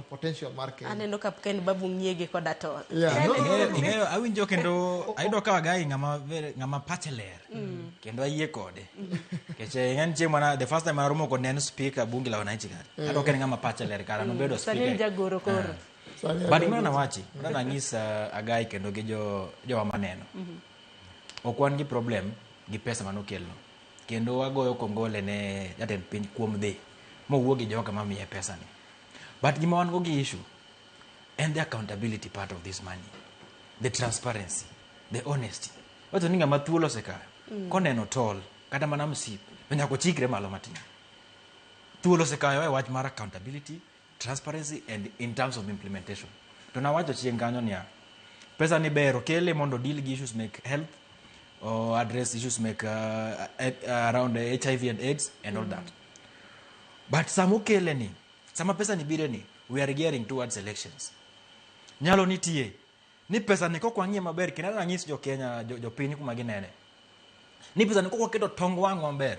potential market. Aneno kapken Babu ngiege koda to. Ing'eyo awinjo kendo ayudo ka gai ng'ama pacheler kendo ayie kode. Keche ng'en chieng' mana the first time aromo kod neno speaker bunge la wananchi kare. Ato ken ng'ama pacheler kara no bedo speaker. Sani jagoro koro. But imana wachi, na ng'isa agai kendo gi jo maneno. Okwan gi problem gi pesa manokelo. Kendo wagoyo kongole ne jatend piny kuom dhi mowuok gi joka mamiye pesa ni. But gima wan go gi issue and the accountability part of this money, the transparency, the honesty. Wato ninga mathuolo seka koneno tol kata mana msip benya ko chikre malo matin. Thuolo seka yo wach mar accountability, transparency and in terms of implementation. To na wacho chieng' kanyo niya pesa ni bero kele mondo deal gi issues make health or address issues make around HIV and AIDS and all that. But sama pesa ni bire ni, we are gearing towards elections. Nyalo nitie ni pesa ni kok wang'ie maber kendo ranyisi jo Kenya jo piny kuma ginene. Ni pesa ni kok waketo tong wang' maber.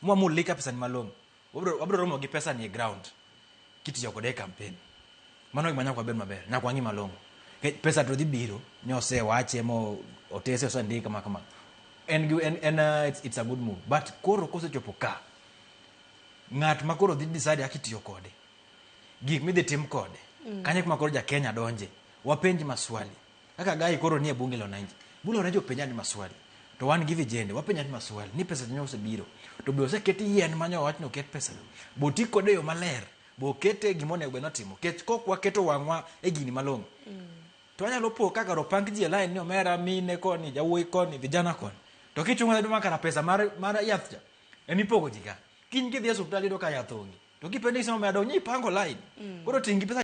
Mulika pesa ni malong. Wabro romo gi pesa ni e ground. Kitiyo kode campaign. Mano gimanya kwa maber. Na kwa ng'i malongo. Pesa to dhi biro nyose wache mo otese so ndika kama. And it's a good move. But koro kosechopo ka ng'at makoro dhi decide akitiyo kode. Gik midhi tim kode. Kanye kuma koro ja Kenya donje. Wapenji maswali. Kaka gai koro nie bunge la wananchi. Bunge la wananchi openja ni maswali. To wan give jende wapenja ni maswali. Ni pesa nyose biro. To be oseketi yien manyo wach no ket pesa. Boti kode yo maler. Bo kete gimone ogbe notimo. Ket kok waketo wang'wa e gini malongo. To anyalo po kaka ropang ji line ni omera mine koni jawuoyi koni vijana koni. To kichunga duma kana pesa mar yath cha. Emi pogo jiga. Kiny kidhi e hospital yudo ka yath onge. To kipende isema medo nyi pango line. Koro tingi pesa